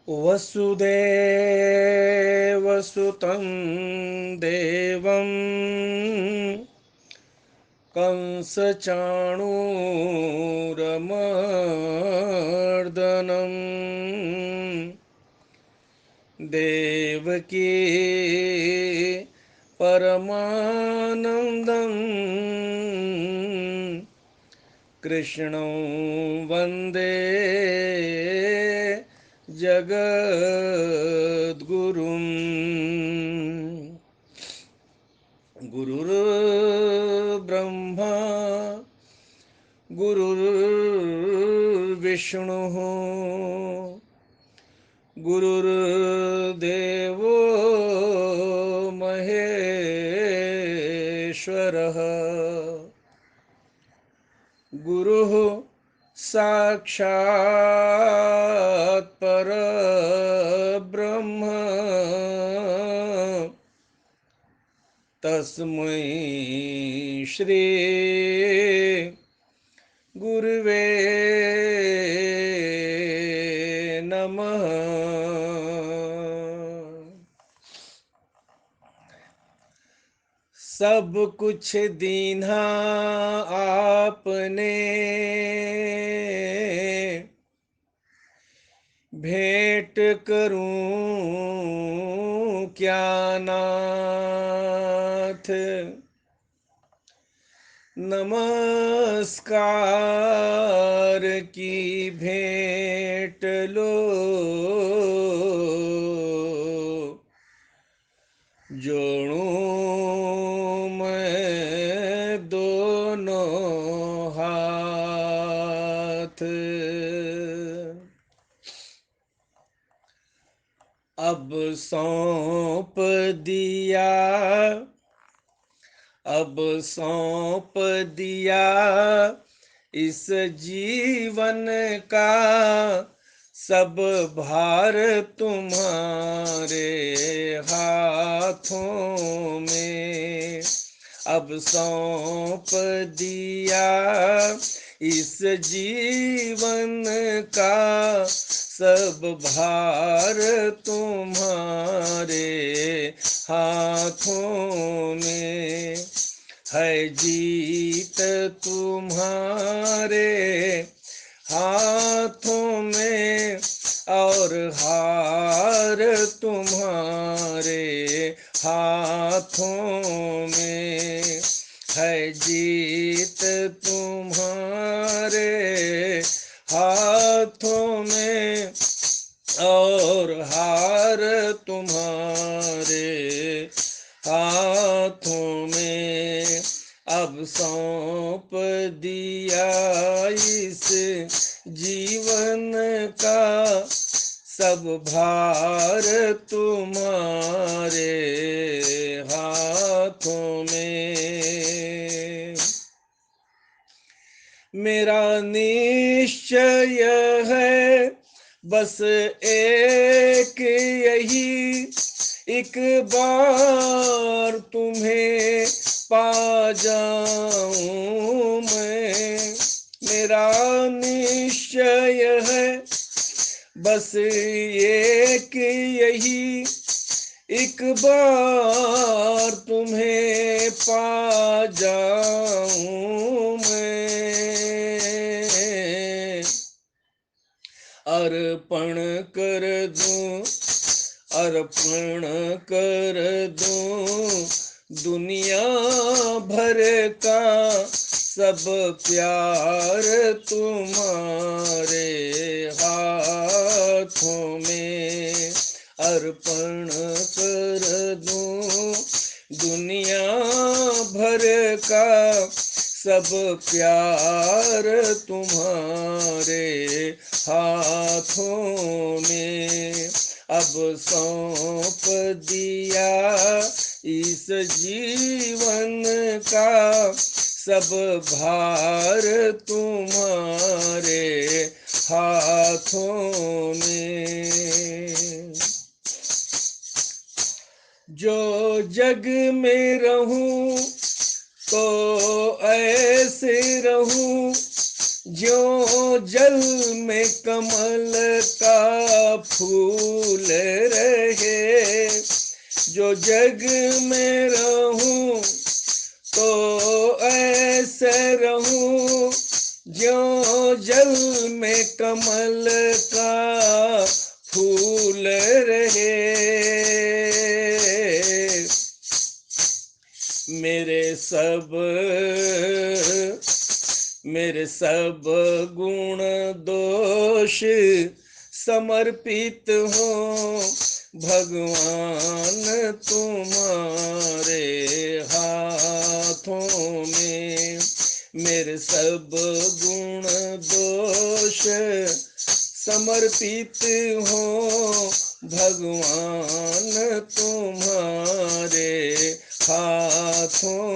वसुदेवसुतं देवं कंसचाणूरमर्दनं देवकी परमानन्दं कृष्णं वन्दे जगद्गुरुम्। गुरुर्ब्रह्मा गुरुर्विष्णुः गुरुर्देवो महेश्वरः गुरुः साक्षात् परब्रह्म तस्मै श्री गुरुवे नमः। सब कुछ दीन्हा आपने, भेंट करूं क्या नाथ। नमस्कार की भेंट लो, जोड़ूं मैं दोनों हाथ। अब सौंप दिया, अब सौंप दिया इस जीवन का सब भार तुम्हारे हाथों में। अब सौंप दिया इस जीवन का सब भार तुम्हारे हाथों में। है जीत तुम्हारे हाथों में और हार तुम्हारे हाथों में। है जीत तुम्हारे हाथों में और हार तुम्हारे हाथों में। अब सौंप दिया इस जीवन का सब भार तुम्हारे हाथों में। मेरा निश्चय है बस एक यही, एक बार तुम्हें पा जाऊं मैं। मेरा निश्चय है बस एक यही, एक बार तुम्हें पा जाऊं मैं। अर्पण कर दूं, अर्पण कर दूं दुनिया भर का सब प्यार तुम्हारे हाथों में। अर्पण कर दूं दुनिया भर का सब प्यार तुम्हारे हाथों में। अब सौंप दिया इस जीवन का सब भार तुम्हारे हाथों में। जो जग में रहूं तो ऐसे रहूं ज्यों जल में कमल का फूल रहे। जो जग में रहूं तो ऐसे रहूं, ज्यों जल में कमल का फूल रहे। मेरे सब गुण दोष समर्पित हो भगवान तुम्हारे हाथों में। मेरे सब गुण दोष समर्पित हो भगवान तुम्हारे हाथों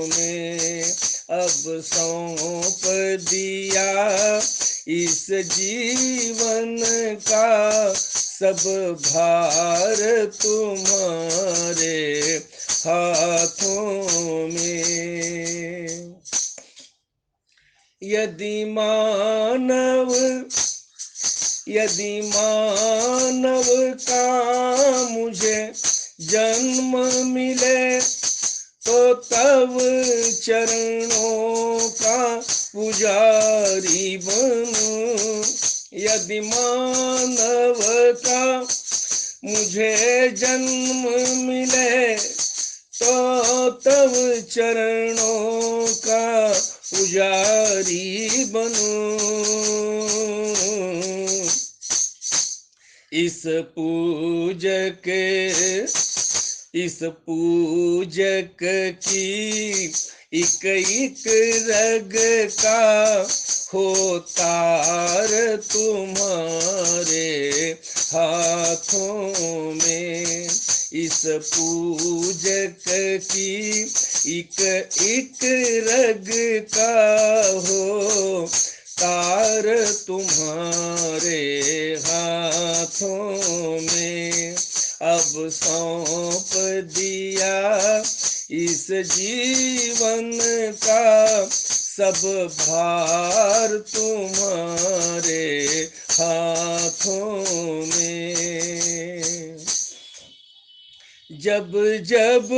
में। अब सौंप दिया इस जीवन का सब भार तुम्हारे हाथों में। यदि मानव का मुझे जन्म मिले तो तब चरणों का पुजारी बनूं। यदि मानव का मुझे जन्म मिले तो तब चरणों का पुजारी बनूं। इस पूजक की एक रग का हो तार तुम्हारे हाथों में। इस पूजक की एक रग का हो तार तुम्हारे हाथों में। अब सौंप दिया इस जीवन का सब भार तुम्हारे हाथों में। जब जब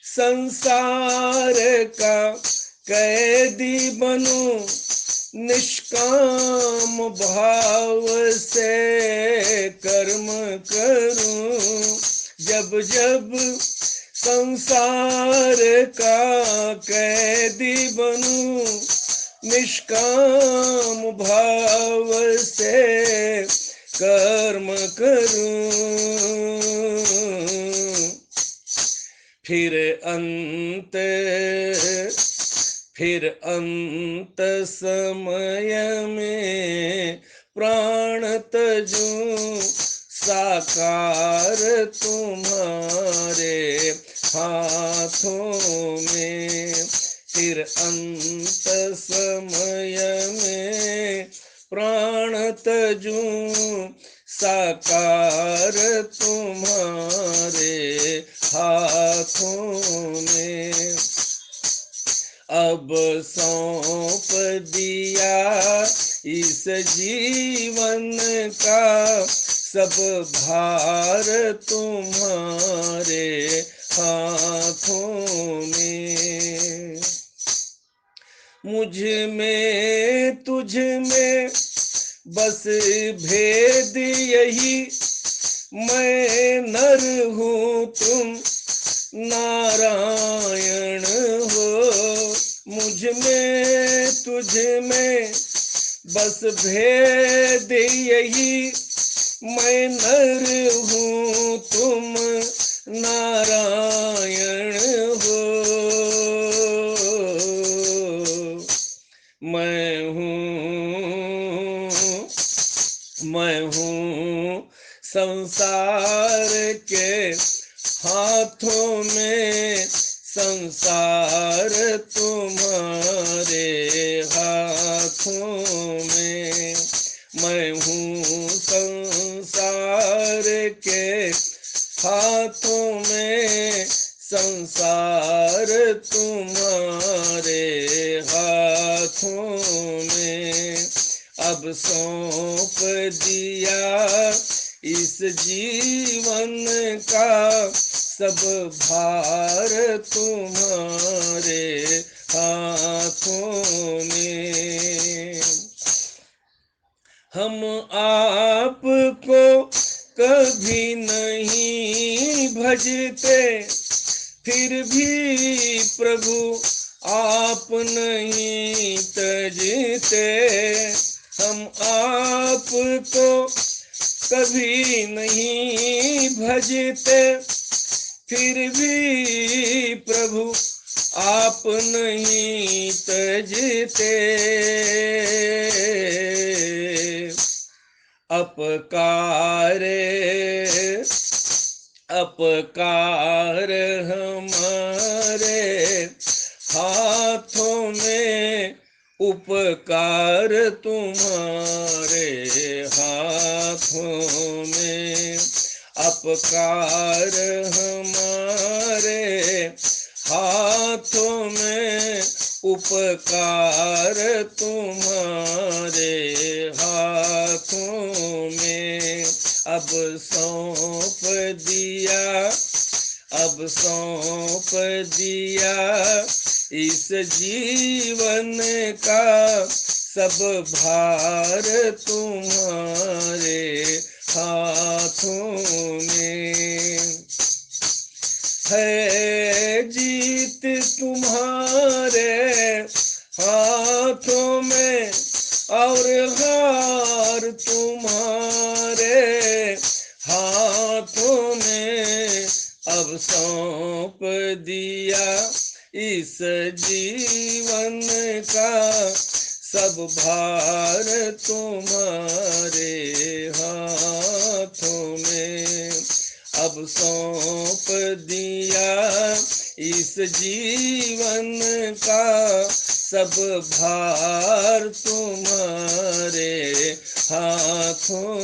संसार का कैदी बनूं, निष्काम भाव से कर्म करूं। जब जब संसार का कैदी बनूं, निष्काम भाव से कर्म करूं। फिर अंत समय में प्राण तजूं, साकार तुम्हारे हाथों में। फिर अंत समय में प्राण तजूं, साकार तुम्हारे हाथों में। अब सौंप दिया इस जीवन का सब भार तुम्हारे हाथों में। मुझ में तुझ में बस भेद यही, मैं नर हूँ तुम नारायण हो। मुझ में तुझ में बस भेद यही, मैं नर हूँ तुम नारायण हो। मैं हूँ संसार के हाथों में, संसार तुम्हारे हाथों में। मैं हूँ संसार के हाथों में, संसार तुम्हारे हाथों में। अब सौंप दिया इस जीवन का सब भार तुम्हारे हाथों में। हम आपको कभी नहीं भजते, फिर भी प्रभु आप नहीं तजते। हम आपको कभी नहीं भजते, फिर भी प्रभु आप नहीं तजते। अपकार हमारे हाथों में, उपकार तुम्हारे हाथों में। अपकार हमारे हाथों में, उपकार तुम्हारे हाथों में। अब सौंप दिया इस जीवन का सब भार तुम्हारे हाथों में। है जीत तुम्हारे हाथों में, और हार तुम्हारे हाथों में। अब सौंप दिया इस जीवन का सब भार तुम्हारे हाथों में। अब सौंप दिया इस जीवन का सब भार तुम्हारे हाथों